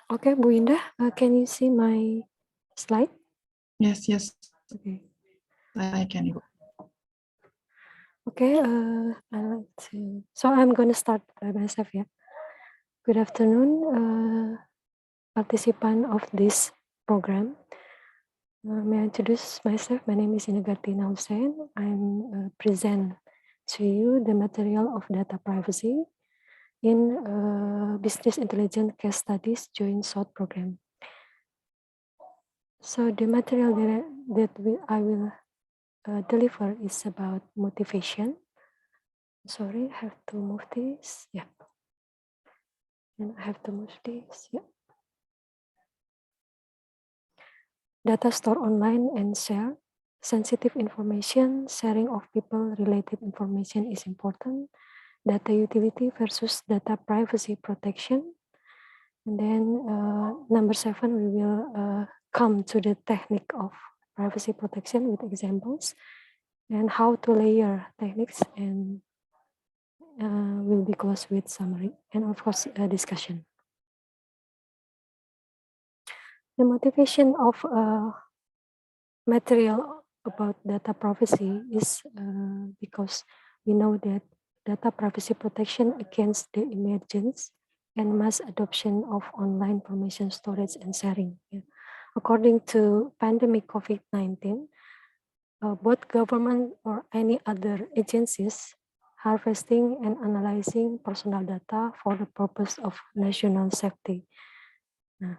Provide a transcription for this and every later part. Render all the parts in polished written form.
Okay, Bu Indah, can you see my slide? Yes, yes, Okay. I can, Ibu. Okay, I like to. So I'm going to start by myself. Yeah. Good afternoon, participant of this program. May I introduce myself? My name is Inegartina Hussein. I'm present to you the material of data privacy in Business Intelligence Case Studies Joint Short Program. So the material that I will deliver is about motivation. Sorry, I have to move this. Yeah. And I have to move this. Yeah. Data stored online and share. Sensitive information, sharing of people-related information is important. Data utility versus data privacy protection. And then number 7, we will come to the technique of privacy protection with examples and how to layer techniques, and will be closed with summary and of course a discussion. The motivation of material about data privacy is because we know that data privacy protection against the emergence and mass adoption of online information storage and sharing. Yeah. According to pandemic COVID-19, both government or any other agencies harvesting and analyzing personal data for the purpose of national safety. Nah,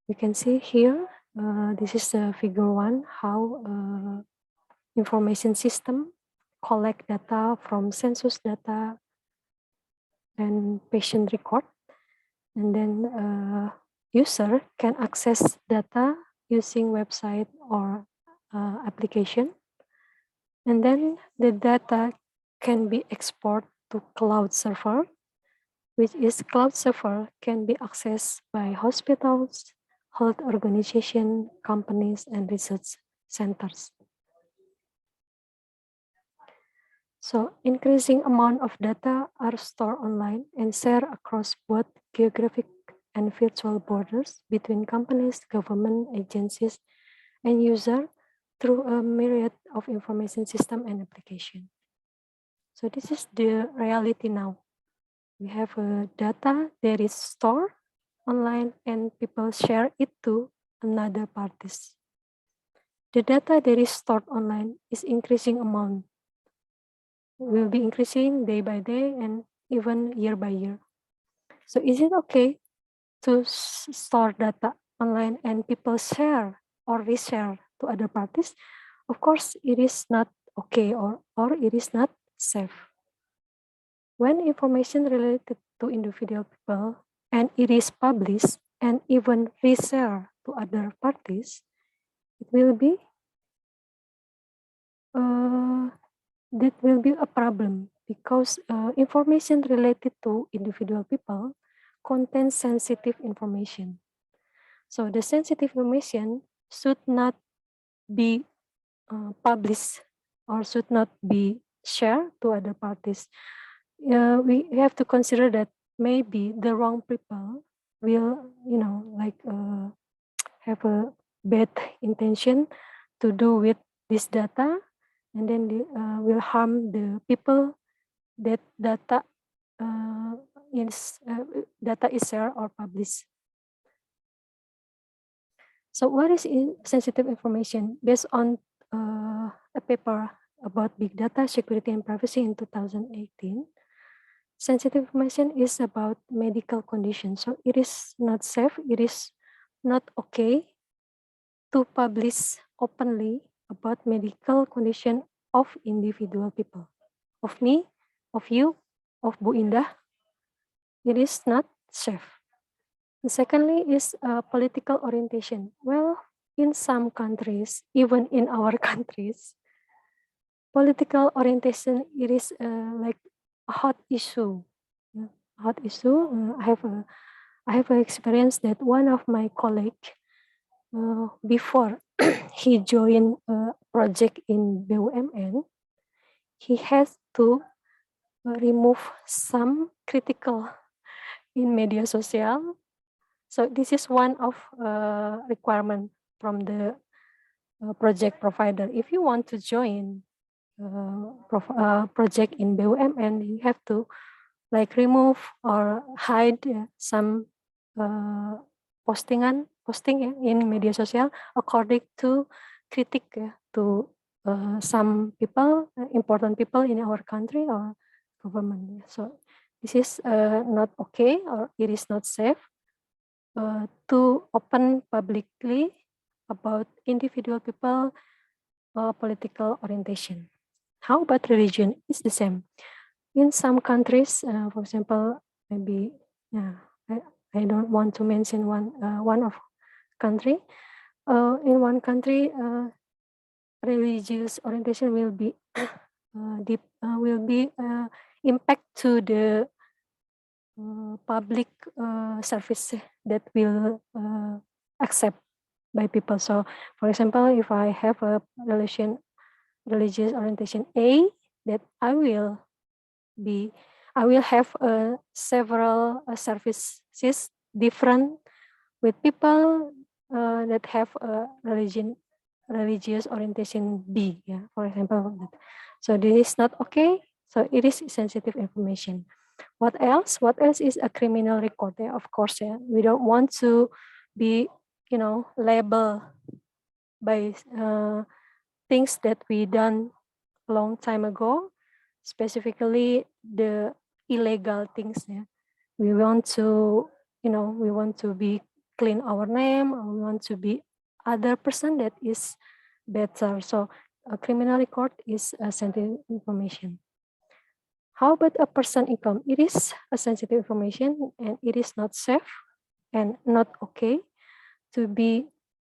you can see here, this is the figure 1, how information system collect data from census data and patient record, and then user can access data using website or application, and then the data can be exported to cloud server, which is cloud server can be accessed by hospitals, health organization, companies, and research centers. So increasing amount of data are stored online and shared across both geographic and virtual borders between companies, government agencies, and user through a myriad of information system and application. So this is the reality now. We have data that is stored online and people share it to another parties. The data that is stored online is increasing amount, will be increasing day by day and even year by year. So is it okay to store data online and people share or reshare to other parties? Of course, it is not okay, or it is not safe. When information related to individual people and it is published and even reshared to other parties, it will be that will be a problem, because information related to individual people contains sensitive information. So the sensitive information should not be published or should not be shared to other parties. We have to consider that maybe the wrong people will, have a bad intention to do with this data, and then they will harm the people that data is shared or published. So what is sensitive information? Based on a paper about big data, security, and privacy in 2018, sensitive information is about medical conditions. So it is not safe, it is not okay to publish openly about medical condition of individual people. Of me, of you, of Bu Indah, it is not safe. And secondly is political orientation. Well, in some countries, even in our countries, political orientation, it is like a hot issue. Yeah, hot issue. I have an experience that one of my colleague, before he joined a project in BUMN, he has to remove some critical in media sosial. So this is one of requirement from the project provider. If you want to join project in BUMN, you have to like remove or hide some posting in media sosial according to critic to some people, important people in our country or government. So this is not okay, or it is not safe to open publicly about individual people political orientation. How about religion? It's the same. In some countries, for example, maybe I don't want to mention one of country. In one country, religious orientation will be impact to the public service that will accept by people. So, for example, if I have a religious orientation A, that I will have several services different with people that have a religious orientation B, for example. So this is not okay. So it is sensitive information. What else? What else is a criminal record? Of course, we don't want to be, labeled by things that we done a long time ago, specifically the illegal things. We want to, we want to be clean our name, or we want to be other person that is better. So a criminal record is a sensitive information. How about a person income? It is a sensitive information and it is not safe and not okay to be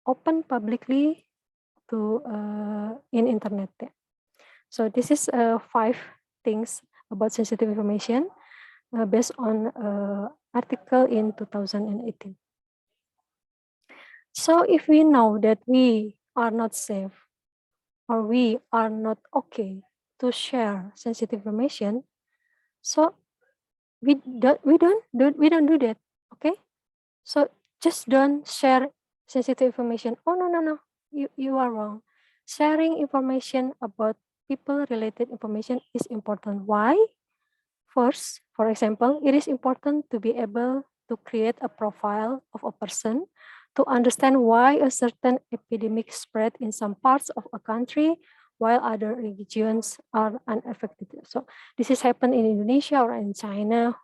open publicly to in internet. So this is 5 things about sensitive information based on article in 2018. So if we know that we are not safe or we are not okay to share sensitive information, so we don't do that. Okay, so just don't share sensitive information. Oh no, you are wrong. Sharing information about people related information is important. Why? First, for example, it is important to be able to create a profile of a person to understand why a certain epidemic spread in some parts of a country while other regions are unaffected. So this is happened in Indonesia or in China,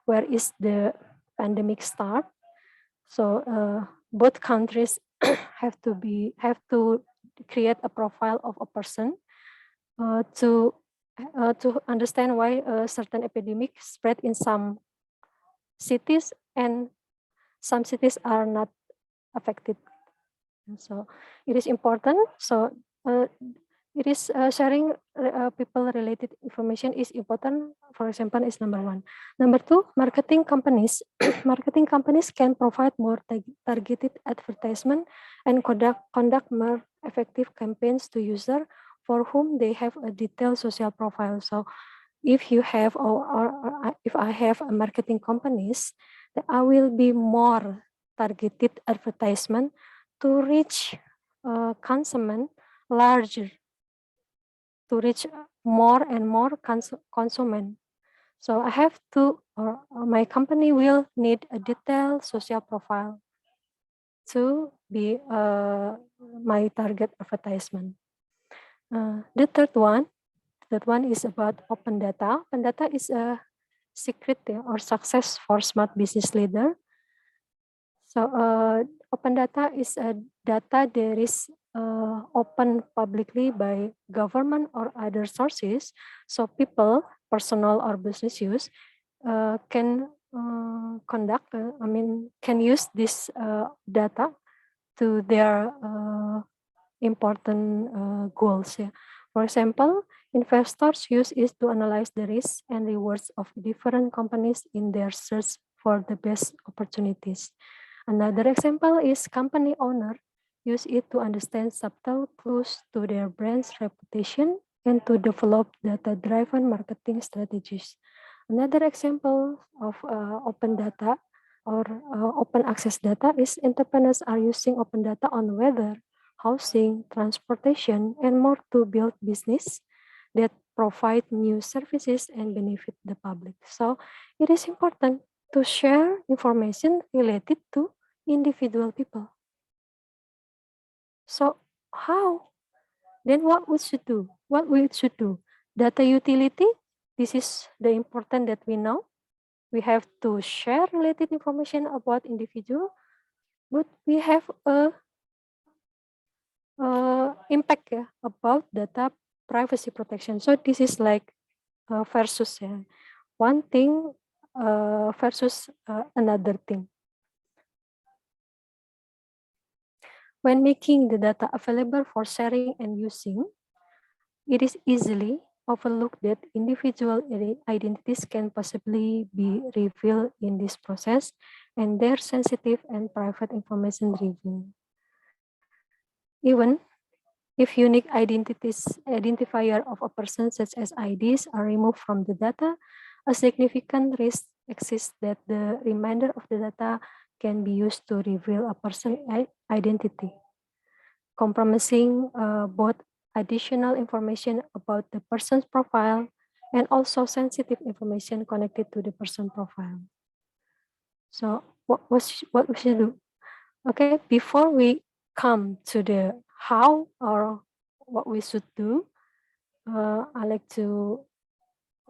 where is the pandemic start. So both countries have to create a profile of a person to understand why a certain epidemic spread in some cities and some cities are not affected. So it is important. So it is sharing people related information is important. For example, is number 1. Number 2, marketing companies. Marketing companies can provide more targeted advertisement and conduct more effective campaigns to user for whom they have a detailed social profile. So if you have or if I have a marketing companies, then I will be more targeted advertisement to reach consumer larger, to reach more and more consumer. So I have to, or my company will need a detailed social profile to be my target advertisement. The third one is about open data. Open data is a secret or success for smart business leader. So open data is a data that is open publicly by government or other sources. So people, personal or business use, can can use this data to their important goals. For example, investors use it to analyze the risks and rewards of different companies in their search for the best opportunities. Another example is company owner use it to understand subtle clues to their brand's reputation and to develop data-driven marketing strategies. Another example of open data or open access data is entrepreneurs are using open data on weather, housing, transportation, and more to build business that provide new services and benefit the public. So it is important to share information related to individual people. So how? Then what we should do? What we should do? Data utility, this is the important that we know. We have to share related information about individual, but we have a impact about data privacy protection. So this is like versus one thing versus another thing. When making the data available for sharing and using, it is easily overlooked that individual identities can possibly be revealed in this process and their sensitive and private information revealed. Even if unique identifier of a person such as IDs are removed from the data, a significant risk exists that the remainder of the data can be used to reveal a person's identity, compromising both additional information about the person's profile and also sensitive information connected to the person profile. So what we should do? Okay, before we come to the how or what we should do, I like to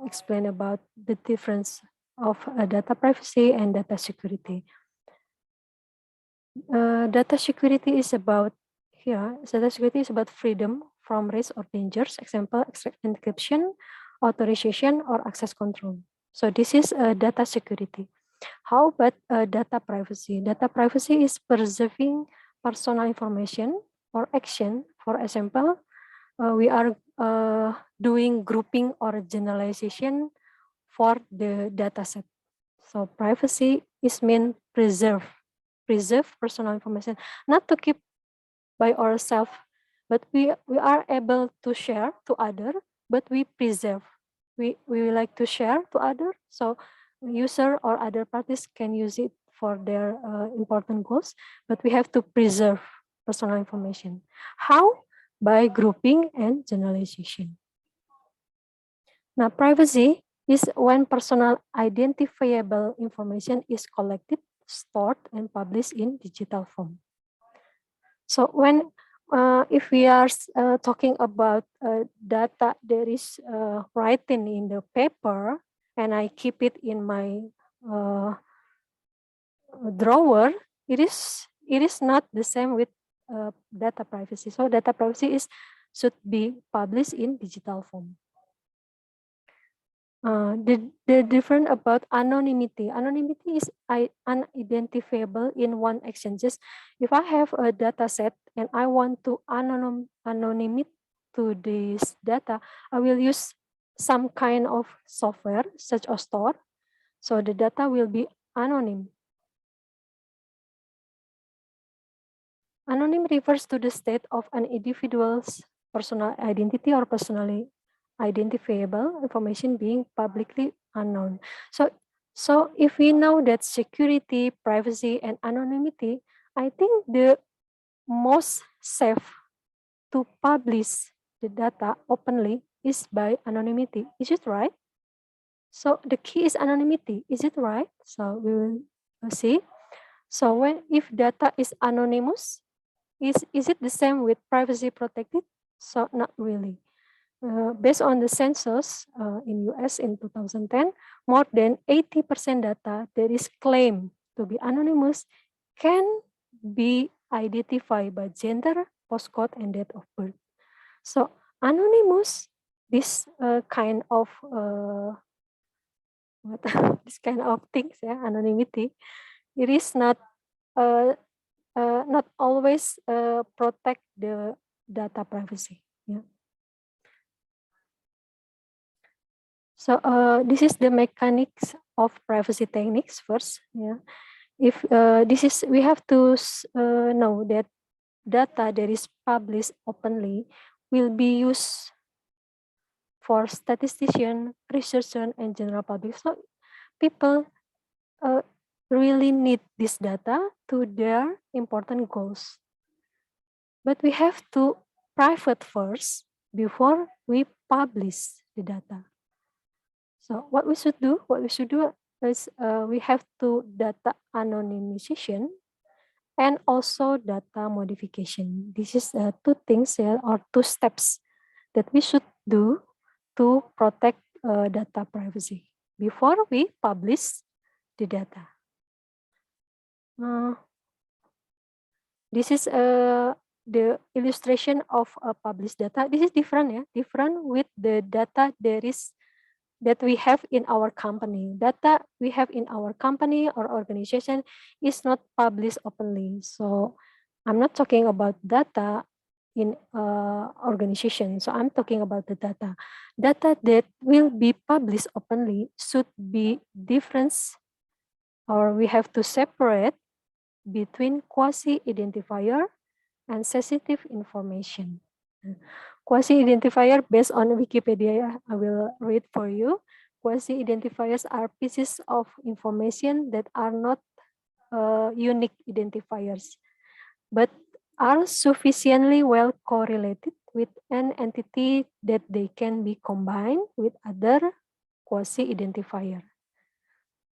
explain about the difference of data privacy and data security. Data security is about data security is about freedom from risk or dangers. Example, encryption, authorization, or access control. So this is data security. How about data privacy? Data privacy is preserving personal information or action. For example, we are doing grouping or generalization for the data set. So privacy is mean preserve personal information, not to keep by ourselves, but we are able to share to other, but we preserve. We like to share to other, so user or other parties can use it for their important goals, but we have to preserve personal information. How? By grouping and generalization. Now, privacy is when personal identifiable information is collected, stored, and published in digital form. So when if we are talking about data that is written in the paper and I keep it in my drawer, it is not the same with data privacy. So data privacy should be published in digital form. The different about anonymity. Anonymity is unidentifiable in one action. Just if I have a data set and I want to anonymate to this data, I will use some kind of software such as Tor. So the data will be anonym. Anonym refers to the state of an individual's personal identity or personally identifiable information being publicly unknown. So if we know that security, privacy, and anonymity, I think the most safe to publish the data openly is by anonymity. Is it right? So the key is anonymity. Is it right? So we will see. So if data is anonymous, is it the same with privacy protected? So not really. Based on the census in US in 2010, more than 80% data that is claimed to be anonymous can be identified by gender, postcode, and date of birth. So anonymous, this kind of this kind of things, anonymity, it is not always protect the data privacy. Yeah. So this is the mechanics of privacy techniques first. Yeah. If we have to know that data that is published openly will be used for statistician, researcher, and general public. So people really need this data to their important goals. But we have to private first before we publish the data. So what we should do is we have to data anonymization and also data modification. This is two things or two steps that we should do to protect data privacy before we publish the data. This is the illustration of published data. This is different, different with the data that we have in our company. Data we have in our company or organization is not published openly. So I'm not talking about data in organization. So I'm talking about the data. Data that will be published openly should be different, or we have to separate between quasi-identifier and sensitive information. Quasi-identifier, based on Wikipedia, I will read for you. Quasi-identifiers are pieces of information that are not unique identifiers, but are sufficiently well correlated with an entity that they can be combined with other quasi-identifier.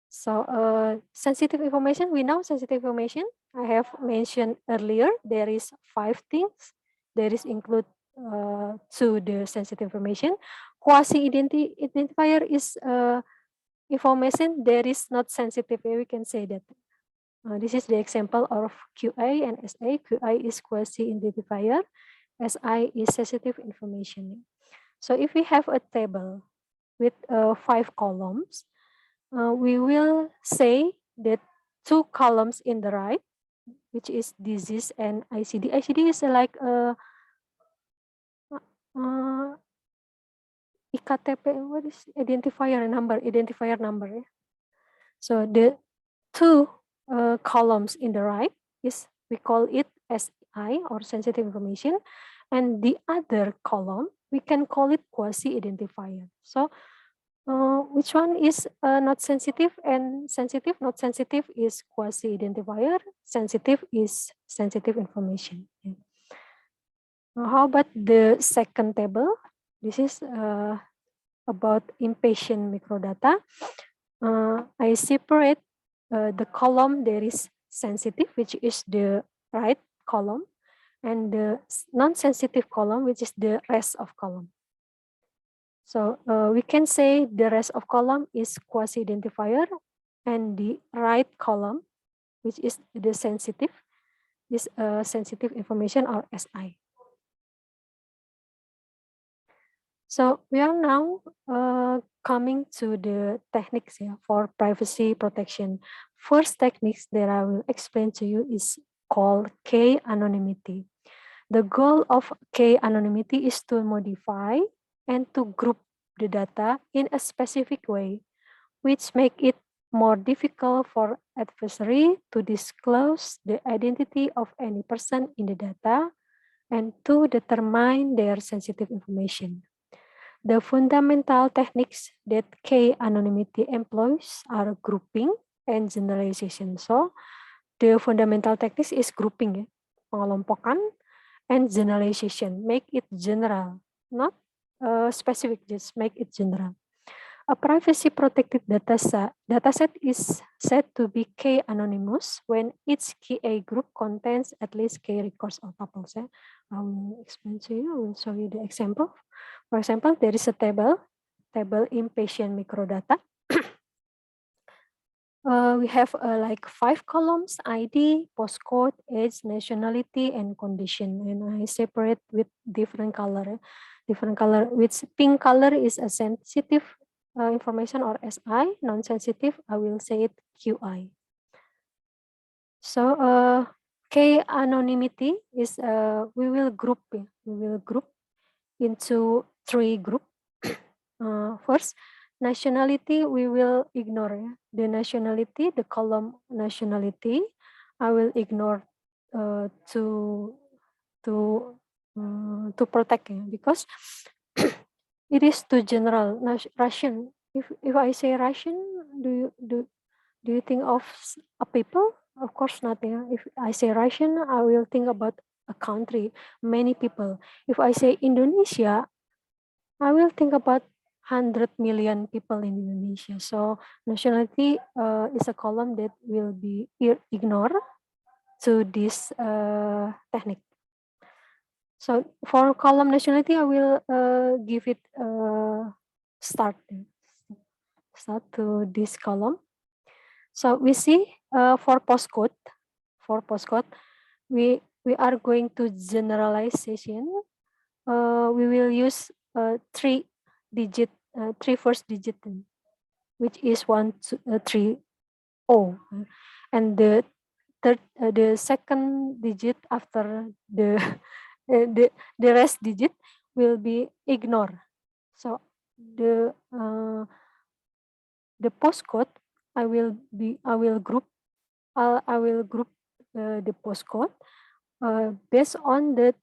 So sensitive information, we know sensitive information. I have mentioned earlier, there is 5 things. There is include to the sensitive information. Quasi-identifier is information that is not sensitive. We can say that. This is the example of QI and SA. QI is quasi-identifier. SI is sensitive information. So if we have a table with 5 columns, we will say that 2 columns in the right, which is disease and ICD. ICD is like a IKTP, what is identifier number. So the 2 columns in the right is, we call it SI or sensitive information, and the other column we can call it quasi-identifier. So which one is not sensitive and sensitive? Not sensitive is quasi-identifier. Sensitive is sensitive information. How about the second table? This is about inpatient microdata. I separate the column that is sensitive, which is the right column, and the non-sensitive column, which is the rest of column. So we can say the rest of column is quasi-identifier, and the right column, which is the sensitive, is sensitive information or SI. So we are now coming to the techniques for privacy protection. First techniques that I will explain to you is called k-anonymity. The goal of k-anonymity is to modify and to group the data in a specific way, which make it more difficult for adversary to disclose the identity of any person in the data and to determine their sensitive information. The fundamental techniques that k-anonymity employs are grouping and generalization. So, the fundamental techniques is grouping, pengelompokan, and generalization. Make it general, not specific, just make it general. A privacy-protected dataset is said to be k-anonymous when each KA group contains at least k records or tuples. I will explain to you. I will show you the example. For example, there is a table inpatient microdata. We have like 5 columns: ID, postcode, age, nationality, and condition. And I separate with different color. Which pink color is a sensitive information or SI, non-sensitive, I will say it QI. So k-anonymity is we will group into 3 groups. First, nationality we will ignore. The nationality, the column nationality, I will ignore to protect, because it is too general. Russian. If I say Russian, do Do you think of a people? Of course not. Yeah. If I say Russian, I will think about a country, many people. If I say Indonesia, I will think about 100 million people in Indonesia. So nationality is a column that will be ignored to this technique. So for column nationality, I will give it start to this column. So we see for postcode, we are going to generalization. We will use three first digit, which is 1, 2, 3, O, and the second digit after the the rest digit will be ignore. So the postcode I will group the postcode based on the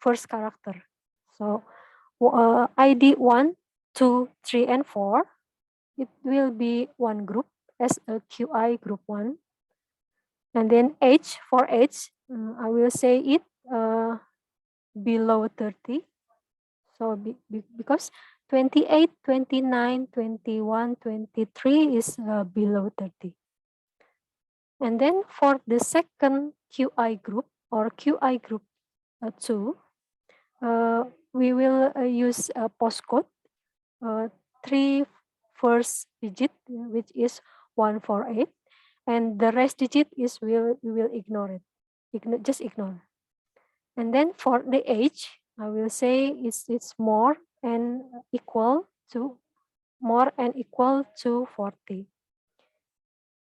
first character. So ID 1, 2, 3, and 4, it will be one group as a QI group 1. And then age, for age, I will say it below 30. So because 28, 29, 21, 23 is below 30. And then for the second QI group or QI group 2, we will use a postcode, 3 first digit, which is 148, and the rest digit is we will ignore it. Just ignore. And then for the age, I will say it's more and equal to 40.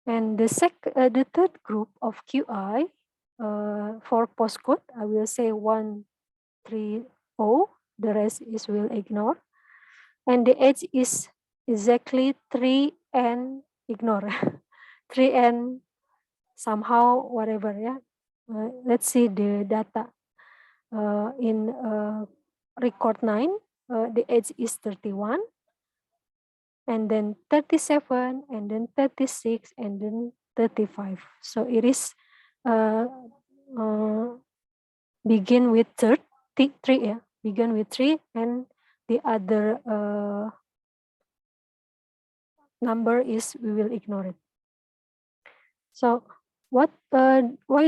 And the third group of QI for postcode, I will say 130. The rest is will ignore. And the age is exactly 3 and ignore. 3 and somehow whatever, yeah. Let's see the data. In record 9, the age is 31, and then 37, and then 36, and then 35. So it is begin with 3, yeah, begin with 3, and the other number is we will ignore it. So why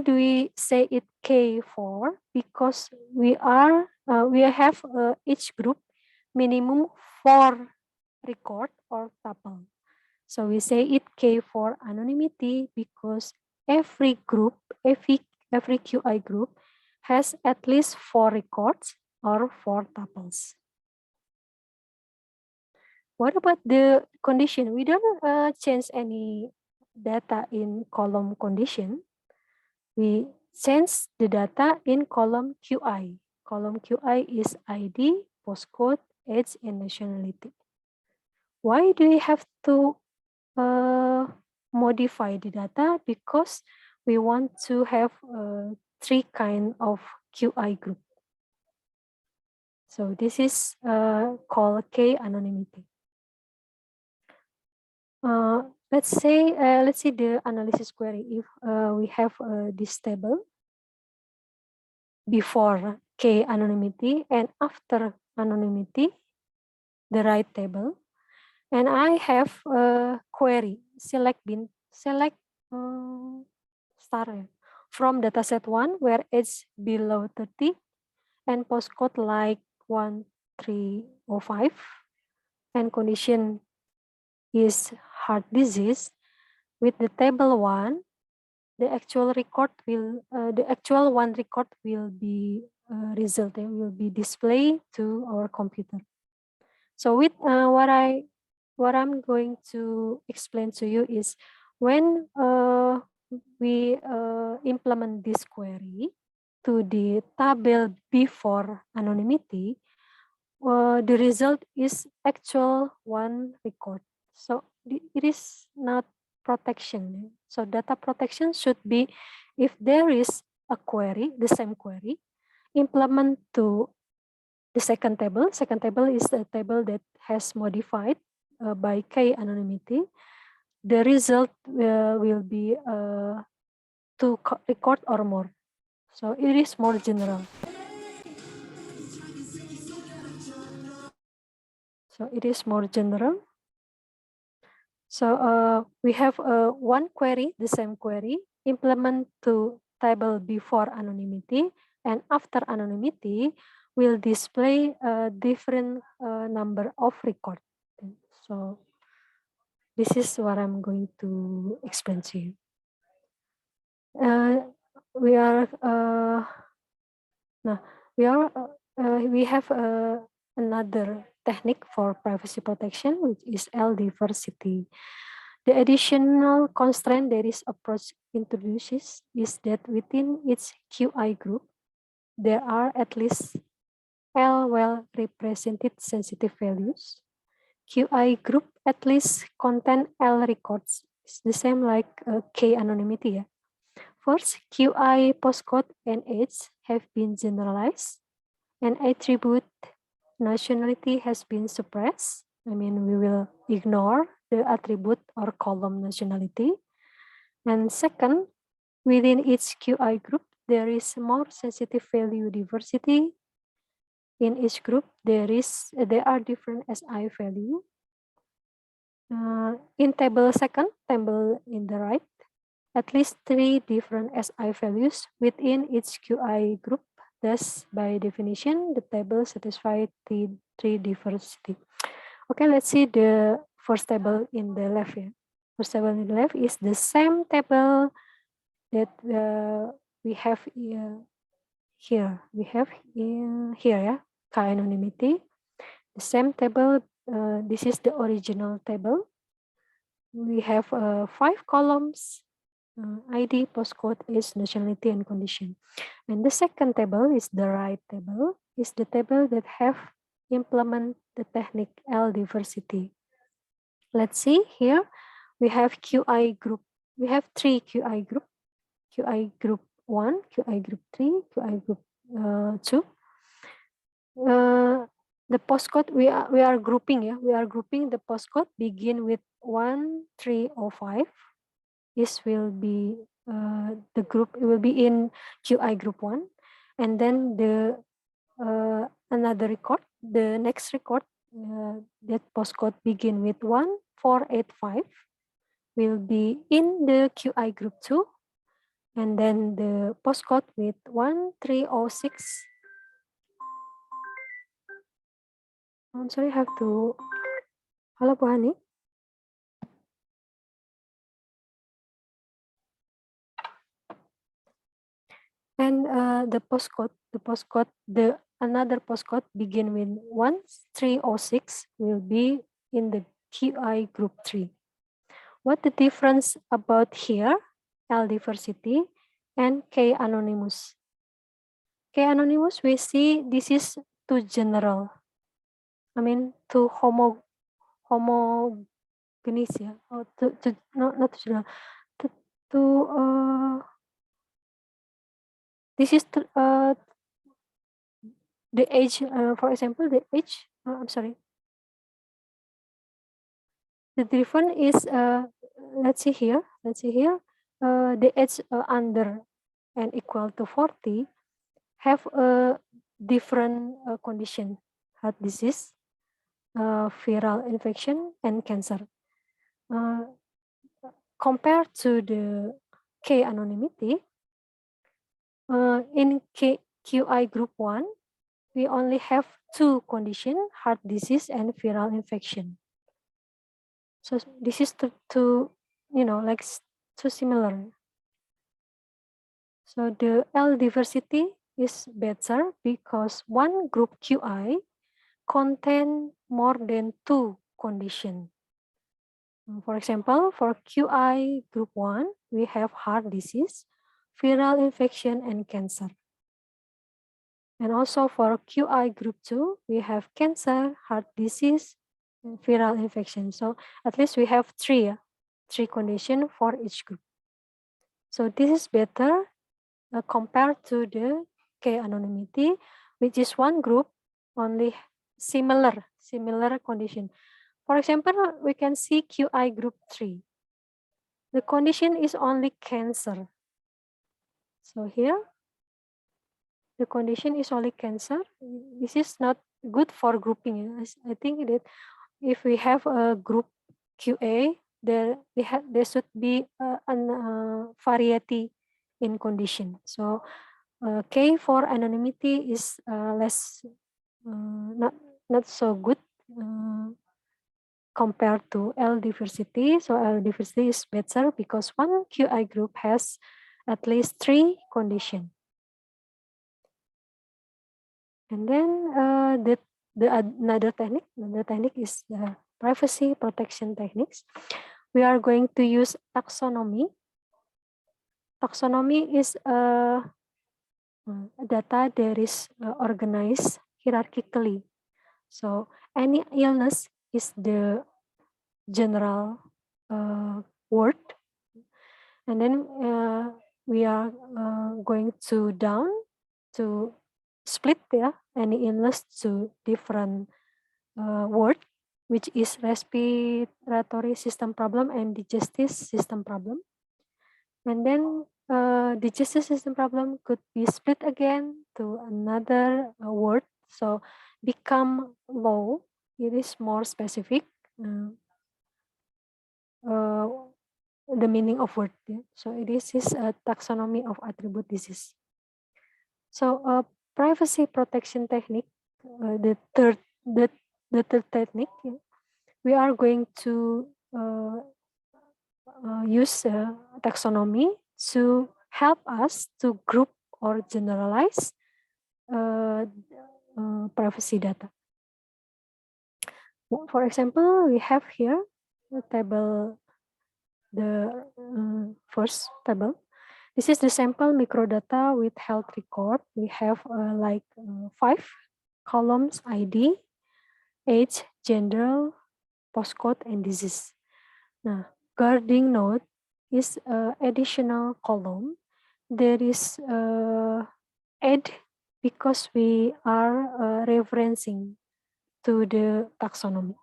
do we say it K4? Because we have each group minimum 4 record or tuple. So we say it K for anonymity because every group, every QI group has at least 4 records or 4 tuples. What about the condition? We don't change any data in column condition. We change the data in column QI. Column QI is ID, postcode, age, and nationality. Why do we have to modify the data? Because we want to have 3 kind of QI group. So this is called K anonymity. Let's see the analysis query. If we have this table before K anonymity and after anonymity, the right table, and I have a query select star from dataset 1 where age below 30 and postcode like 1305 and condition is heart disease. With the table 1, the actual one record will be result will be displayed to our computer. So with what I'm going to explain to you is when we implement this query to the table before anonymity, the result is actual one record. So it is not protection. So data protection should be if there is a query, the same query, implement to the second table. Second table is the table that has modified by K anonymity. the result will be 2 record or more. So it is more general. So it is more general. So we have one query, the same query, implement to table before anonymity, and after anonymity will display a different number of record. So this is what I'm going to explain to you. We have another technique for privacy protection, which is L-diversity. The additional constraint that this approach introduces is that within its QI group, there are at least L well-represented sensitive values. QI group at least contain L records. It's the same like K anonymity. Yeah? First, QI postcode and age have been generalized, and attribute nationality has been suppressed. I mean, we will ignore the attribute or column nationality. And second, within each QI group, there is more sensitive value diversity. In each group, there are different SI value. In table second, table in the right, at least 3 different SI values within each QI group. Thus, by definition, the table satisfies the 3 diversity. Okay, let's see the first table in the left here. First table in the left is the same table that we have here. We have in here, yeah, K-anonymity. The same table, this is the original table. We have 5 columns, ID, postcode, age, nationality, and condition. And the second table is the right table, is the table that have implement the technique L-diversity. Let's see here, we have QI group. We have 3 QI group. QI group 1, QI group 3, QI group 2. The postcode we are grouping, yeah. We are grouping the postcode begin with 1305. This will be the group. It will be in QI group 1, and then the another record. The next record that postcode begin with 1485 will be in the QI group 2, and then the postcode with 1306. I'm sorry, I have to. Halo Bu Hani. And another postcode begin with 1306 will be in the QI group 3. What the difference about here, L-diversity and K-anonymous? K-anonymous, we see this is too general. I mean, too homogeneous, yeah. Or not too general. This is the age, for example, the age, I'm sorry. The difference is, let's see here, the age under and equal to 40 have a different condition, heart disease, viral infection, and cancer. Compared to the K anonymity, in QI group 1, we only have 2 conditions, heart disease and viral infection. So this is too similar. So the L-diversity is better because one group QI contain more than 2 conditions. For example, for QI group 1, we have heart disease, viral infection, and cancer. And also for QI group 2, we have cancer, heart disease, and viral infection. So at least we have 3 conditions for each group. So this is better compared to the K anonymity, which is one group only similar condition. For example, we can see QI group 3. the condition is only cancer. So here, the condition is only cancer. This is not good for grouping. I think that if we have a group QA, there should be a variety in condition. So K for anonymity is less not so good compared to L diversity. So L diversity is better because one QI group has at least 3 conditions. And then another technique is the privacy protection techniques. We are going to use taxonomy. Taxonomy is data that is organized hierarchically. So any illness is the general word, and then we are going to down to split any illness to different word, which is respiratory system problem and digestive system problem. And then digestive system problem could be split again to another word. So become low, it is more specific. The meaning of word. So this is a taxonomy of attribute disease. So privacy protection technique, the third technique, we are going to use taxonomy to help us to group or generalize privacy data. For example, we have here the table, the first table. This is the sample microdata with health record. We have 5 columns: ID, age, gender, postcode, and disease. Now, guarding node is additional column. There is add because we are referencing to the taxonomy.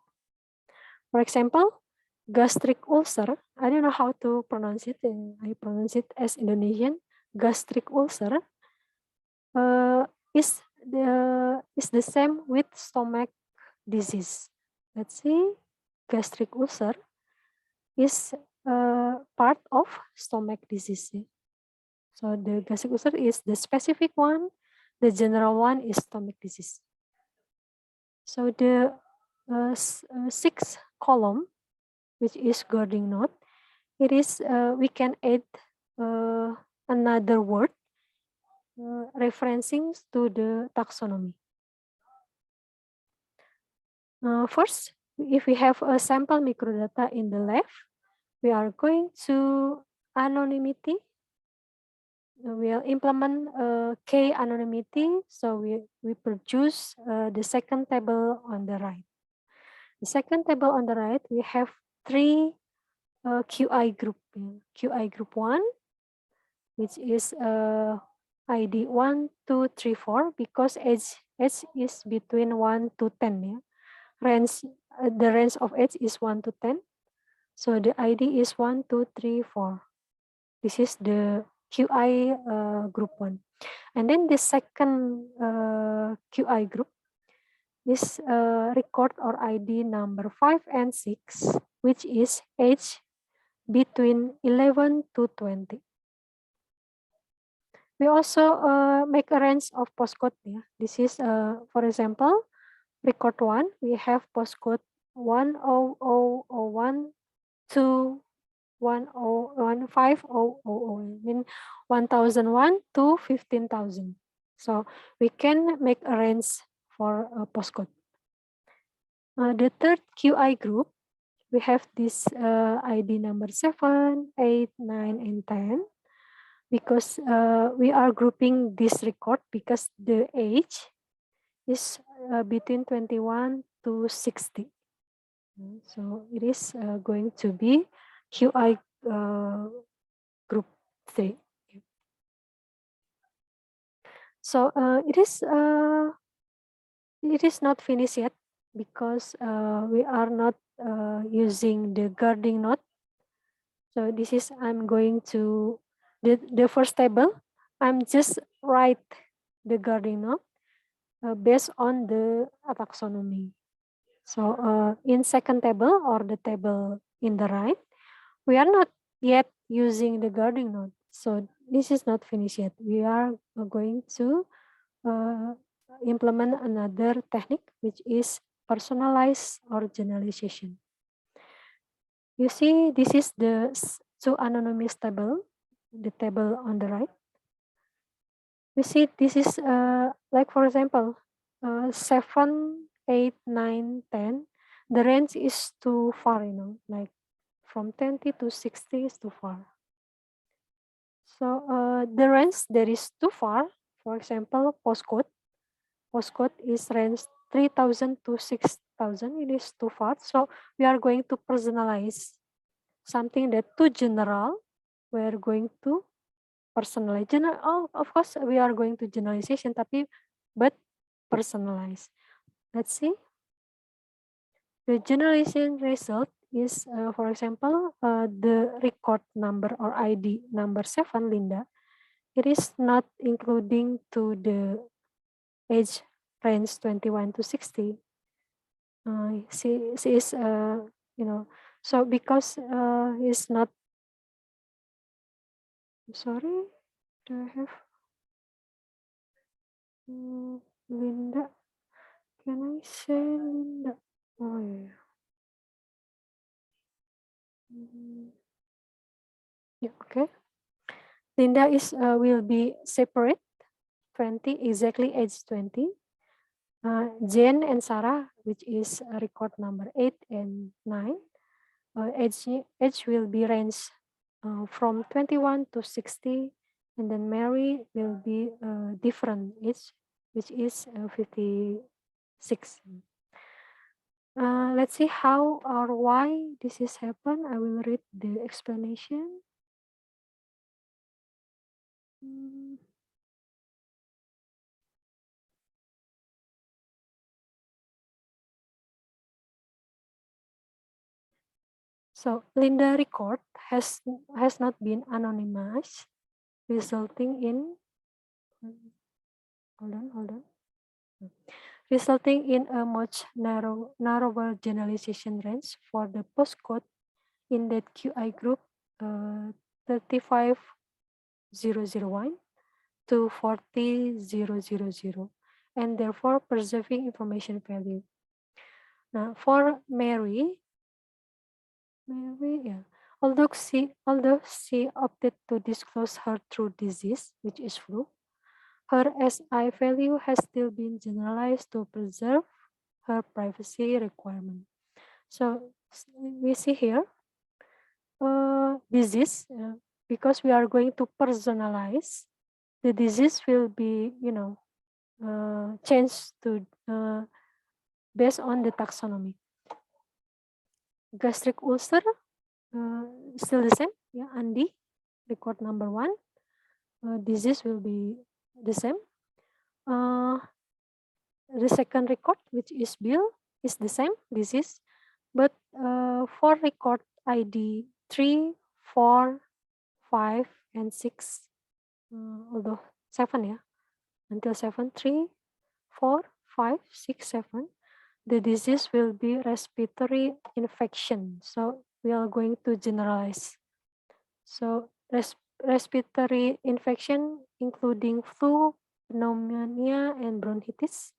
For example, gastric ulcer, I don't know how to pronounce it. I pronounce it as Indonesian. Gastric ulcer is the same with stomach disease. Let's see, gastric ulcer is part of stomach disease. So the gastric ulcer is the specific one. The general one is stomach disease. So the 6th column, which is guarding node, it is we can add another word referencing to the taxonomy. First, if we have a sample microdata in the left, we are going to anonymity. We'll implement K anonymity, so we produce the second table on the right. The second table on the right, we have 3 QI group. QI group 1, which is ID 1, 2, 3, 4, because age is between 1 to 10. Yeah? The range of age is 1 to 10. So the ID is 1, 2, 3, 4. This is the QI group 1. And then the second QI group is record or ID number 5 and 6, which is age between 11 to 20. We also make a range of postcode. Yeah. This is, for example, record 1, we have postcode 10001 to 1015000, mean 1001 to 15,000. So we can make a range for a postcode. The third QI group, we have this ID number 7, 8, 9, and 10. Because we are grouping this record because the age is between 21 to 60. So it is going to be QI group 3. So it is not finished yet because we are not using the guarding node. So this is, I'm going to, the first table, I'm just write the guarding node based on the taxonomy. So in second table or the table in the right, we are not yet using the guarding node. So this is not finished yet. We are going to implement another technique, which is personalized or generalization. You see, this is the two anonymous table, the table on the right. We see this is like, for example, 7, 8, 9, 10. The range is too far, like from 20 to 60 is too far. So the range that is too far, for example, postcode is range 3,000 to 6,000. It is too far. So we are going to personalize something that too general. We are going to personalize. Of course, we are going to generalization, but personalize. Let's see. The generalization result is, for example, the record number or ID number 7, Linda. It is not including to the age range 21 to 60. She is, so because it's not, sorry, do I have Linda? Can I say Linda? Oh yeah. Yeah, okay. Linda is will be separate 20, exactly age 20. Jane and Sarah, which is record number 8 and 9, age will be range from 21 to 60, and then Mary will be different age, which is 56. Let's see how or why this is happen. I will read the explanation. So Linda record has not been anonymized, resulting in hold on, resulting in a much narrower generalization range for the postcode in that QI group 35001 to 40000, and therefore preserving information value. Now for Mary, yeah, although she opted to disclose her true disease, which is flu, her SI value has still been generalized to preserve her privacy requirement. So we see here disease, because we are going to personalize, the disease will be, changed to based on the taxonomy. Gastric ulcer, still the same, yeah, Andy, record number 1. Disease will be the same. The second record, which is Bill, is the same disease, but for record ID 3, 4, 5, and 6, although 7, yeah, until 7, 3, 4, 5, 6, 7, the disease will be respiratory infection. So we are going to generalize. So respiratory infection, including flu, pneumonia, and bronchitis.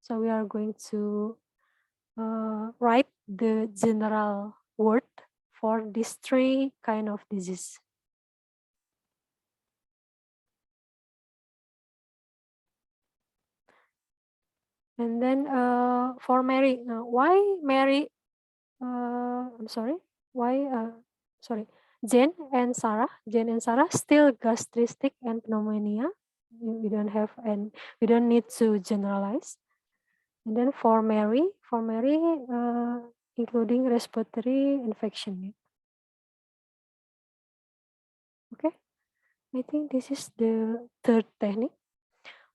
So we are going to write the general word for these 3 kind of disease. And then for Mary, why Mary? I'm sorry. Why? Jane and Sarah still gastritic and pneumonia. We don't have, and we don't need to generalize. And then for Mary, including respiratory infection. Okay, I think this is the third technique.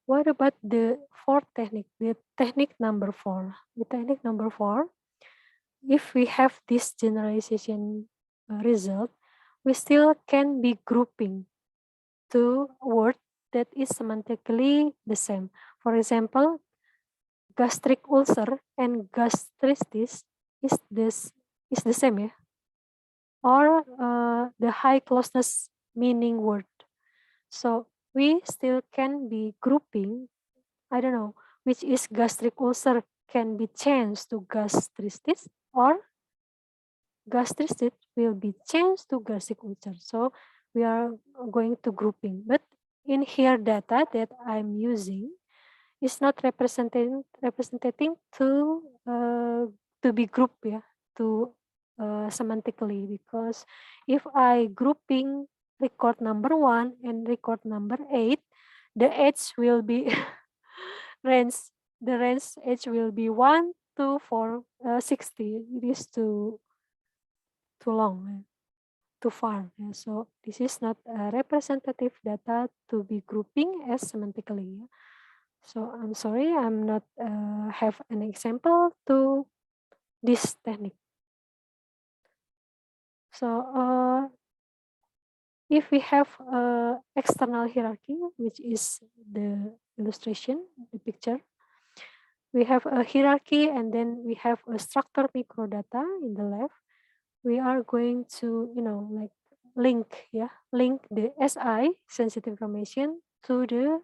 What about the fourth technique, the technique number 4? The technique number 4, if we have this generalization result, we still can be grouping two words that is semantically the same. For example, gastric ulcer and gastritis is the same, yeah? Or the high closeness meaning word. So we still can be grouping, I don't know, which is gastric ulcer can be changed to gastritis, or gastritis will be changed to gastric ulcer. So we are going to grouping. But in here data that I'm using is not representing to be grouped, yeah, to semantically, because if I grouping record number 1 and record number 8, the age will be range the range age will be 1 to 60. It is too long, too far. So this is not representative data to be grouping as semantically. So I'm sorry, I'm not have an example to this technique. So if we have external hierarchy, which is the illustration, the picture, we have a hierarchy and then we have a structure microdata in the left. We are going to, like link the SI, sensitive information, to the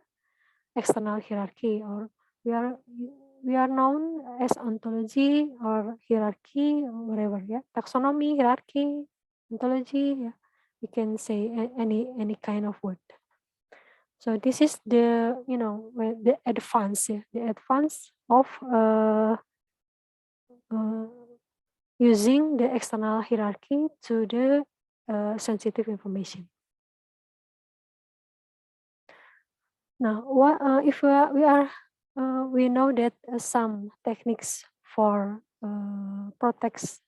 external hierarchy, or we are known as ontology or hierarchy or whatever, yeah, taxonomy, hierarchy, ontology, yeah, we can say any kind of word. So this is the the advance, yeah, the advance of using the external hierarchy to the sensitive information. Now, what if we know that some techniques for protects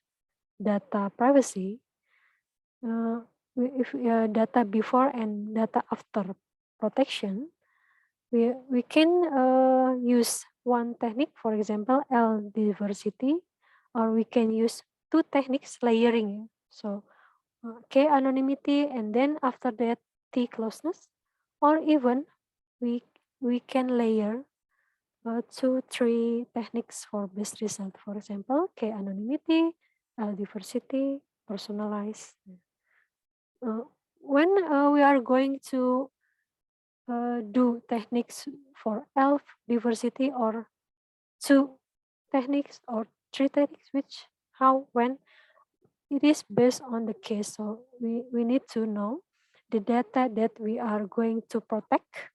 data privacy, if data before and data after protection, we can use one technique, for example, L diversity, or we can use two techniques layering. So K anonymity, and then after that T closeness, or even we can layer 2-3 techniques for best result. For example, K anonymity, L diversity, personalized. When we are going to do techniques for L diversity, or 2 techniques or 3 techniques, which, how, when, it is based on the case. So we need to know the data that we are going to protect.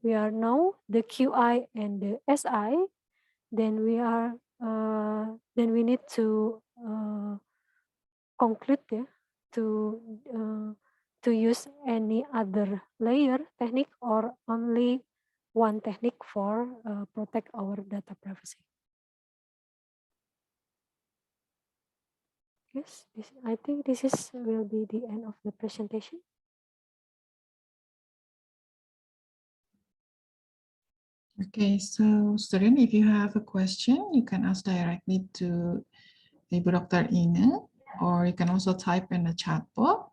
We are know the QI and the SI. Then we need to conclude, yeah, to use any other layer technique or only one technique for protect our data privacy. Yes, I think this will be the end of the presentation. Okay, so student, if you have a question, you can ask directly to Ibu Dr. Ine, or you can also type in the chat box.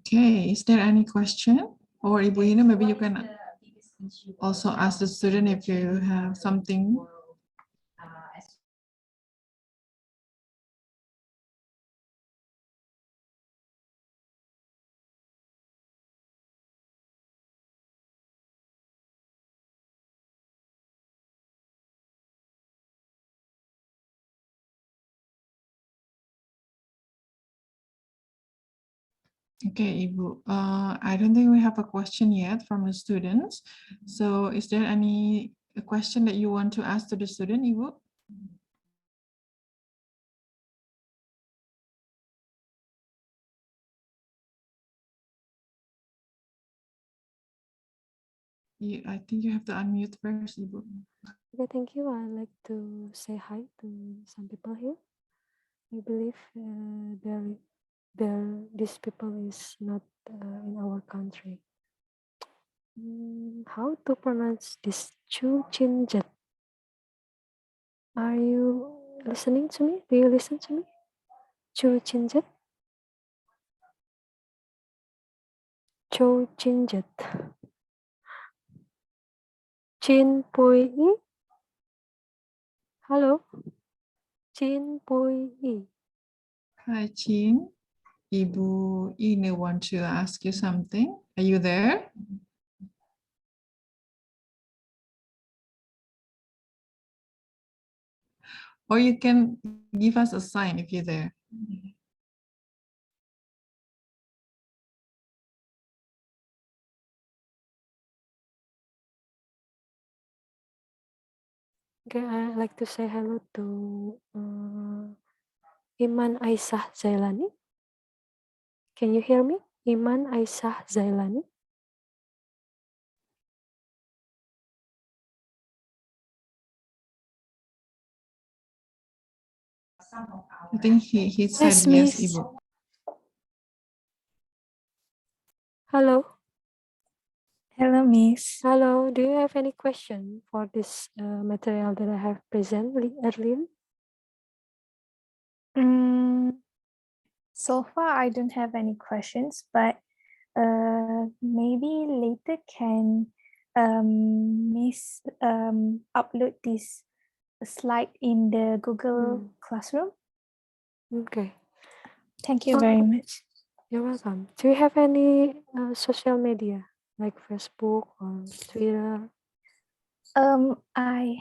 Okay, is there any question? Or Ibu Ine, maybe you can also ask the student if you have something. Okay, Ibu, I don't think we have a question yet from the students. So is there any question that you want to ask to the student, Ibu? I think you have to unmute first, Ibu. Okay, thank you. I'd like to say hi to some people here. I believe these people is not in our country. How to pronounce this? Chu Chin Jet. Are you listening to me? Do you listen to me? Chu Chin Jet? Chu Chin Jet. Chin Pui I? Hello? Chin Pui I. Hi, Chin. Ibu Ine want to ask you something. Are you there? Or you can give us a sign if you're there. Okay, I'd like to say hello to Iman Aisyah Zailani. Can you hear me? Iman Aisyah Zailani. I think he said Yes, yes, Miss. Ibu. Hello. Hello, Miss. Hello. Do you have any question for this material that I have presented earlier? So far, I don't have any questions, but maybe later can Miss upload this slide in the Google Classroom. Okay. Thank you very much. You're welcome. Do you have any social media like Facebook or Twitter? I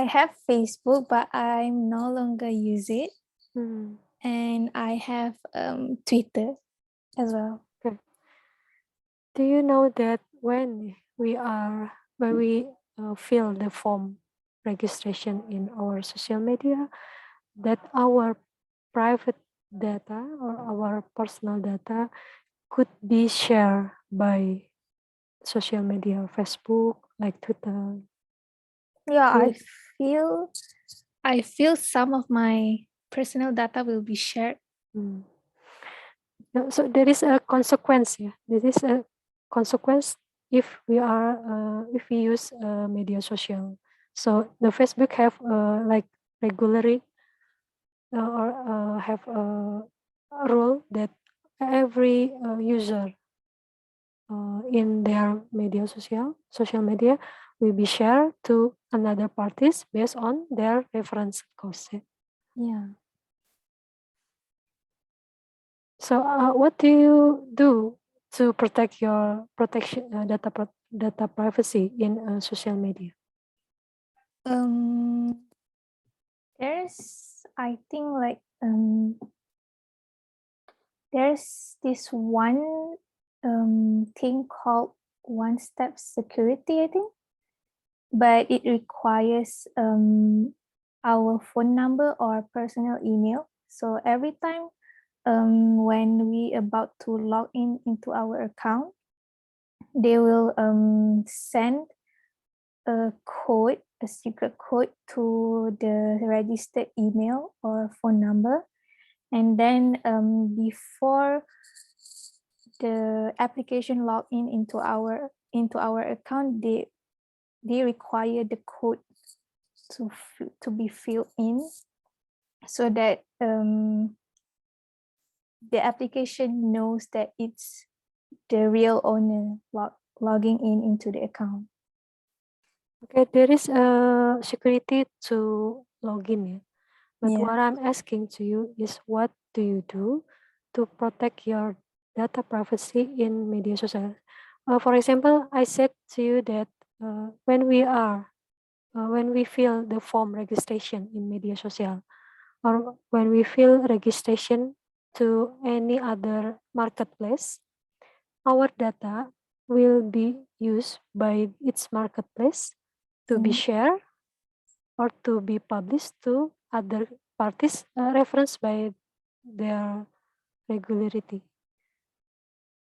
have Facebook, but I no longer use it, Hmm. and I have Twitter as well. Okay. Do you know that when we fill the form registration in our social media, that our private data or our personal data could be shared by social media, Facebook, like Twitter? Yeah, Do I feel some of my personal data will be shared. Yeah, so there is a consequence. Yeah, there is a consequence if we use media social. So the Facebook have like regularly or have a rule that every user in their social media will be shared to another parties based on their reference cost. Yeah. So what do you do to protect your data privacy in social media? There's I think like there's this one thing called one-step security, I think, but it requires our phone number or personal email. So every time when we about to log in into our account, they will send a code, a secret code to the registered email or phone number. And then before the application login into our account, they require the code to be filled in so that the application knows that it's the real owner logging in into the account. Okay, there is a security to login, yeah. But Yeah. what I'm asking to you is, what do you do to protect your data privacy in media social? For example, I said to you that when we fill the form registration in media social, or when we fill registration to any other marketplace, our data will be used by its marketplace to be shared or to be published to other parties referenced by their regularity.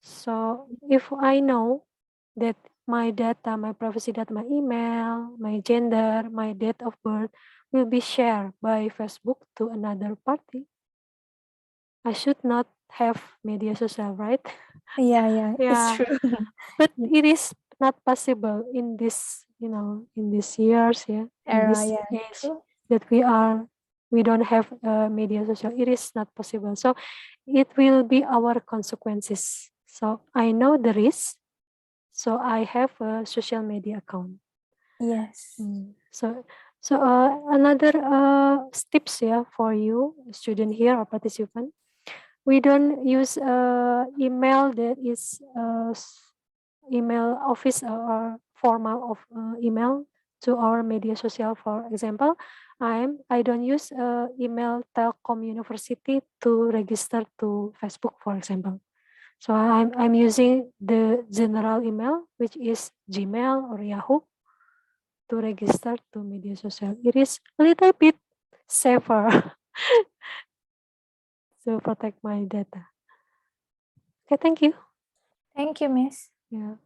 So if I know that my data, my privacy data, my email, my gender, my date of birth will be shared by Facebook to another party, I should not have media social, right? Yeah, it's Yeah, true. but Yeah. it is not possible in this, in these years, in Era, this yeah, age true. that we don't have media social. It is not possible. So it will be our consequences. So I know the risk. So I have a social media account. Yes. So another tips for you, student here or participant. We don't use email that is email office or formal of email to our media social. For example, I don't use email Telkom University to register to Facebook, for example. So I'm using the general email, which is Gmail or Yahoo, to register to media social. It is a little bit safer to protect my data. Okay, thank you. Thank you, Miss. Yeah.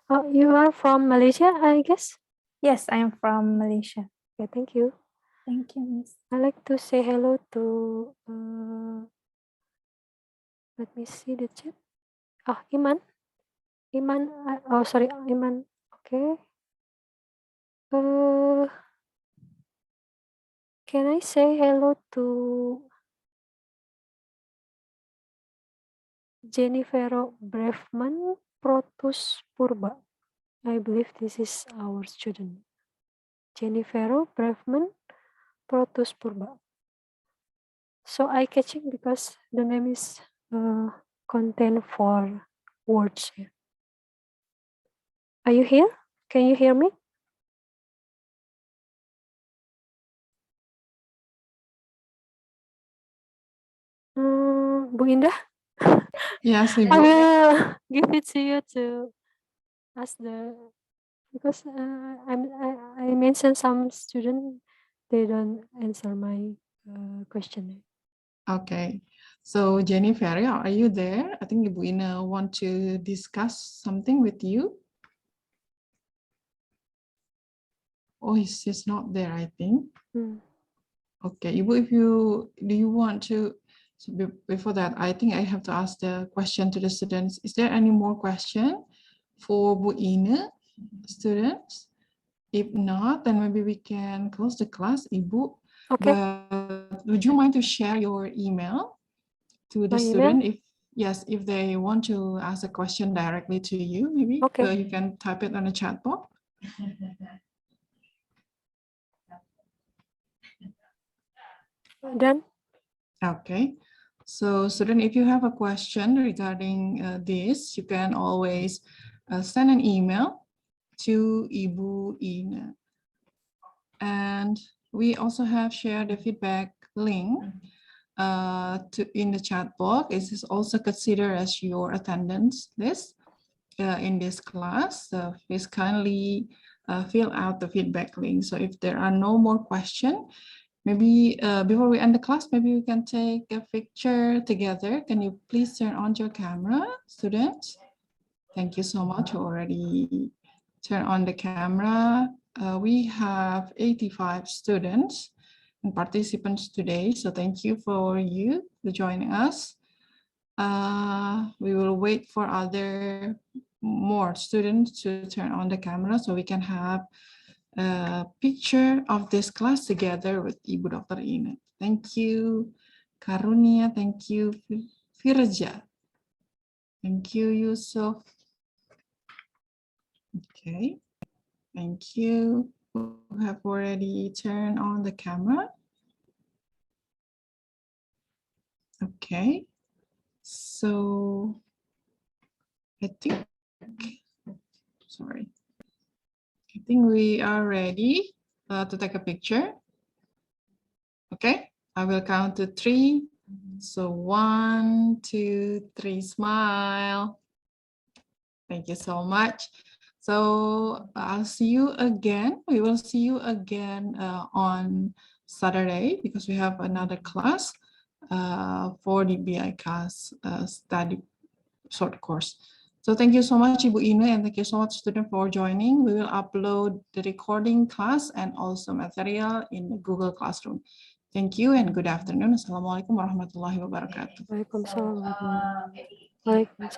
Oh, you are from Malaysia, I guess. Yes, I am from Malaysia. Okay, thank you. Thank you, Miss. I like to say hello to. Let me see the chat. Oh, Iman. Iman. Oh, sorry, Iman. Okay. Can I say hello to Jennifer Brevman Protus Purba? I believe this is our student. Jennifer Brevman Protus Purba. So eye catching because the name is content for words. Are you here? Can you hear me? Bu Indah, Yes, I Ibu. will give it to you to ask because I mentioned some student, they don't answer my question. Okay. So Jennifer, are you there? I think Ibu Ina want to discuss something with you. Oh, he's not there, I think. Okay, Ibu, do you want to, so before that, I think I have to ask the question to the students. Is there any more question for Bu Ina, students? If not, then maybe we can close the class, Ibu. Okay. But would you mind to share your email to the My student? email? If they want to ask a question directly to you, maybe Okay. you can type it on the chat box. Done. Okay. So student, if you have a question regarding this, you can always send an email to Ibu Ina. And we also have shared the feedback link in the chat box. It is also considered as your attendance list in this class. So please kindly fill out the feedback link. So if there are no more questions, maybe before we end the class, maybe we can take a picture together. Can you please turn on your camera, students? Thank you so much. You already turn on the camera. We have 85 students and participants today. So thank you for joining us. We will wait for more students to turn on the camera so we can have a picture of this class together with Ibu Dr. Ina. Thank you, Karunia. Thank you, Firja. Thank you, Yusuf. Okay, thank you. Who have already turned on the camera. Okay, so I think we are ready to take a picture. Okay, I will count to 3. So 1, 2, 3, smile. Thank you so much. So I'll see you again. We will see you again on Saturday because we have another class for the BICAS study short course. So thank you so much, Ibu Ine, and thank you so much, student, for joining. We will upload the recording class and also material in the Google Classroom. Thank you and good afternoon. Assalamualaikum warahmatullahi wabarakatuh. Waalaikumsalam warahmatullahi wabarakatuh. Waalaikumsalam.